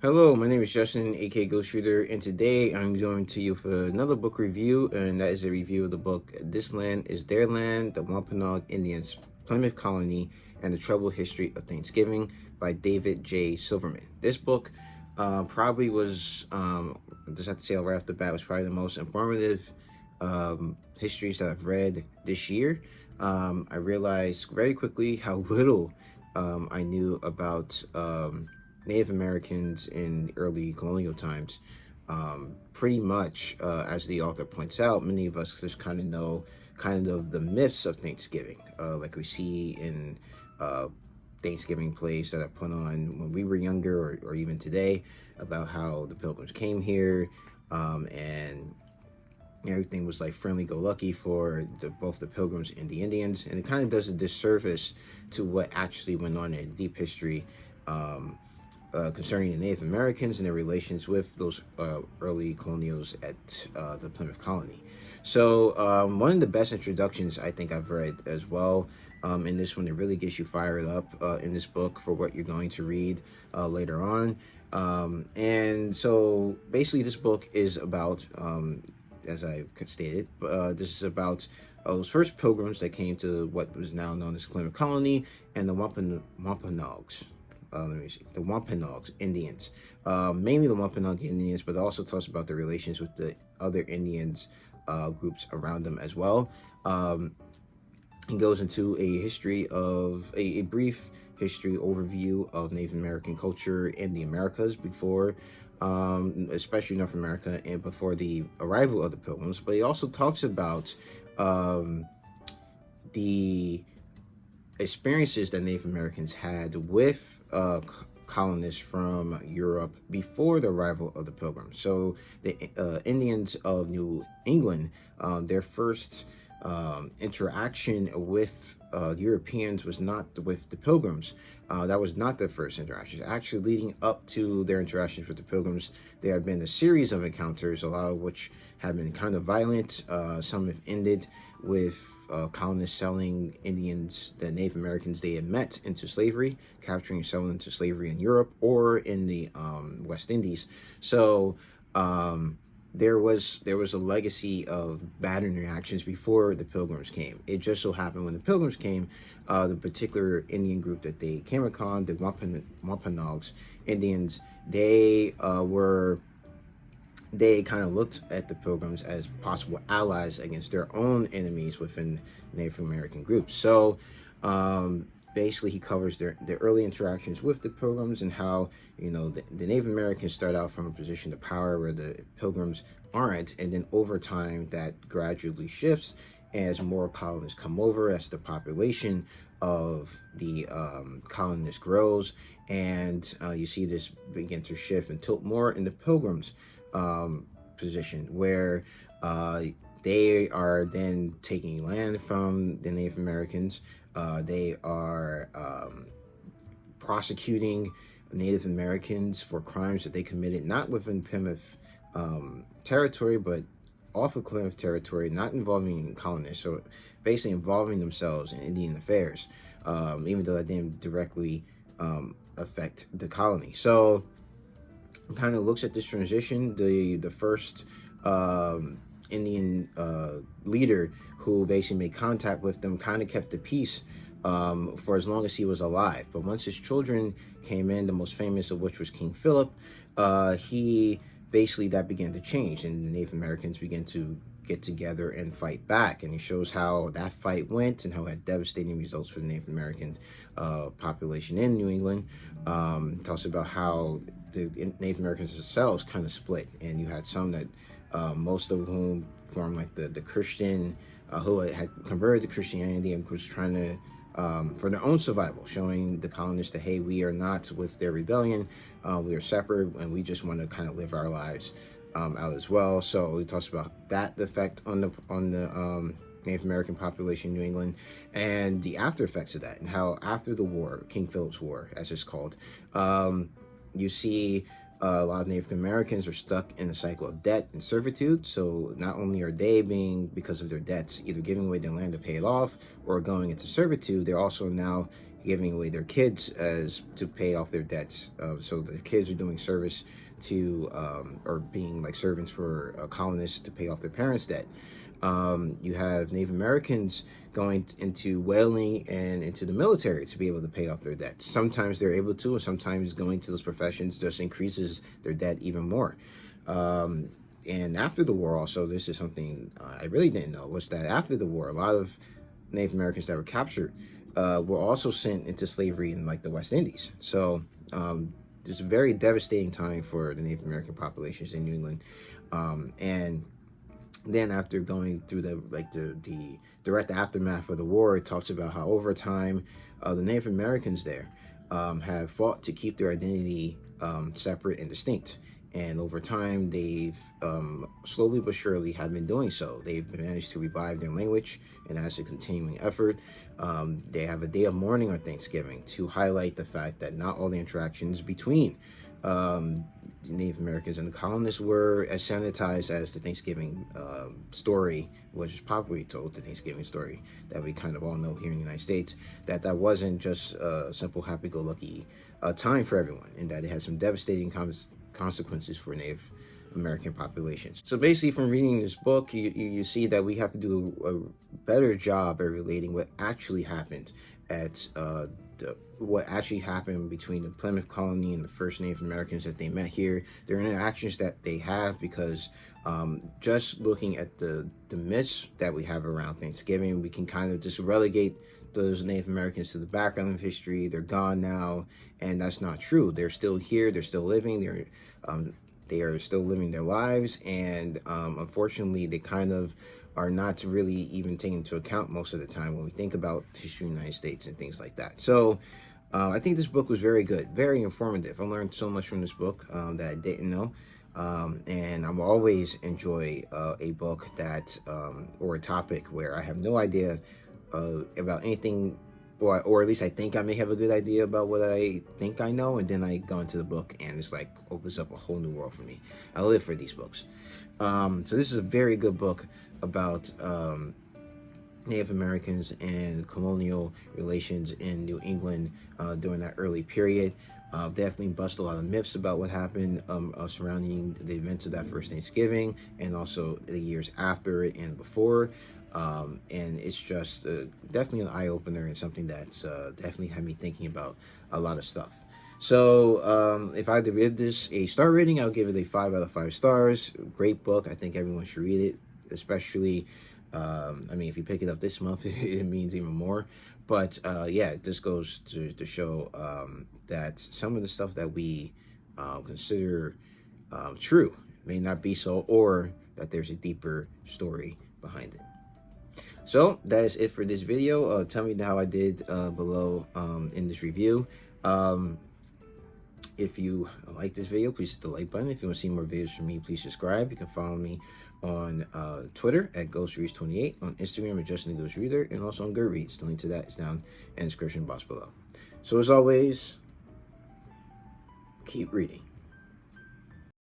Hello, my name is Justin, aka Ghost Reader, and today I'm going to you for another book review, and that is a review of the book This Land is Their Land, The Wampanoag Indians, Plymouth Colony, and the Troubled History of Thanksgiving by David J Silverman. This book probably was, just have to say right off the bat, was probably the most informative histories that I've read this year. I realized very quickly how little I knew about Native Americans in early colonial times. Pretty much, as the author points out, many of us just kind of know kind of the myths of Thanksgiving, like we see in Thanksgiving plays that are put on when we were younger, or even today, about how the Pilgrims came here, and everything was like friendly-go-lucky for both the Pilgrims and the Indians, and it kind of does a disservice to what actually went on in deep history. Concerning the Native Americans and their relations with those early colonials at the Plymouth Colony. So one of the best introductions I think I've read as well in this one, it really gets you fired up in this book for what you're going to read later on. And so basically this book is about, as I stated, this is about those first pilgrims that came to what was now known as Plymouth Colony, and the Wampanoags. The Wampanoags Indians, mainly the Wampanoag Indians, but it also talks about the relations with the other Indians groups around them as well. He goes into a history of a brief history overview of Native American culture in the Americas before, especially North America, and before the arrival of the Pilgrims. But he also talks about the experiences that Native Americans had with colonists from Europe before the arrival of the Pilgrims. So the Indians of New England, their first interaction with Europeans was not with the Pilgrims. That was not their first interaction. Actually, leading up to their interactions with the Pilgrims, there have been a series of encounters, a lot of which have been kind of violent. Some have ended with colonists selling Indians, the Native Americans they had met, into slavery, capturing and selling into slavery in Europe or in the West Indies. So there was a legacy of bad interactions before the Pilgrims came. It just so happened when the Pilgrims came, the particular Indian group that they came upon, the Wampanoags Indians, they kind of looked at the Pilgrims as possible allies against their own enemies within Native American groups. So basically he covers their early interactions with the Pilgrims, and how, you know, the Native Americans start out from a position of power where the Pilgrims aren't, and then over time that gradually shifts as more colonists come over, as the population of the colonists grows, and you see this begin to shift and tilt more in the Pilgrims position, where they are then taking land from the Native Americans. They are prosecuting Native Americans for crimes that they committed not within Plymouth territory, but off of Plymouth territory, not involving colonists, so basically involving themselves in Indian affairs, even though that didn't directly affect the colony. So kind of looks at this transition. The first Indian leader who basically made contact with them kind of kept the peace for as long as he was alive. But once his children came in, the most famous of which was King Philip, he basically, that began to change, and the Native Americans began to get together and fight back. And he shows how that fight went and how it had devastating results for the Native American population in New England. Talks about how the Native Americans themselves kind of split, and you had some that most of whom formed like the Christian, who had converted to Christianity and was trying to for their own survival, showing the colonists that, hey, we are not with their rebellion, we are separate, and we just want to kind of live our lives out as well. So he talks about that effect on the Native American population in New England, and the after effects of that, and how after the war, King Philip's War, as it's called, you see a lot of Native Americans are stuck in a cycle of debt and servitude. So not only are they being, because of their debts, either giving away their land to pay it off or going into servitude, they're also now giving away their kids as to pay off their debts. So the kids are doing service to or being like servants for colonists to pay off their parents' debt. You have Native Americans going into whaling and into the military to be able to pay off their debts. Sometimes they're able to, and sometimes going to those professions just increases their debt even more. And after the war also, this is something I really didn't know, was that after the war, a lot of Native Americans that were captured were also sent into slavery in like the West Indies. So it's a very devastating time for the Native American populations in New England. And then after going through the direct aftermath of the war, it talks about how over time the Native Americans there have fought to keep their identity separate and distinct. And over time, they've slowly but surely have been doing so. They've managed to revive their language, and that's a continuing effort. They have a day of mourning on Thanksgiving to highlight the fact that not all the interactions between Native Americans and the colonists were as sanitized as the Thanksgiving story, which is popularly told, the Thanksgiving story that we kind of all know here in the United States, that wasn't just a simple happy-go-lucky time for everyone, and that it had some devastating consequences for Native American populations. So basically, from reading this book, you see that we have to do a better job at relating what actually happened at what actually happened between the Plymouth colony and the first Native Americans that they met here, their interactions that they have, because just looking at the myths that we have around Thanksgiving, we can kind of just relegate those Native Americans to the background of history. They're gone now, and that's not true. They're still here. They're still living. They are still living their lives, and unfortunately, they kind of are not really even taken into account most of the time when we think about the history of the United States and things like that. So I think this book was very good, very informative. I learned so much from this book that I didn't know. And I'm always enjoy a book that or a topic where I have no idea about anything, or at least I think I may have a good idea about what I think I know, and then I go into the book and it's like opens up a whole new world for me. I live for these books. So this is a very good book about Native Americans and colonial relations in New England during that early period. Definitely bust a lot of myths about what happened surrounding the events of that first Thanksgiving, and also the years after it and before. And it's just definitely an eye-opener, and something that's definitely had me thinking about a lot of stuff. So if I had to give this a star rating, I'll give it a 5 out of 5 stars. Great book. I think everyone should read it, especially I mean, if you pick it up this month, it means even more. But yeah, this goes to show that some of the stuff that we consider true may not be so, or that there's a deeper story behind it. So that is it for this video. Tell me how I did below in this review. If you like this video, please hit the like button. If you want to see more videos from me, please subscribe. You can follow me on Twitter at GhostReads28, on Instagram at Justin the Ghost Reader, and also on Goodreads. The link to that is down in the description box below. So as always, keep reading.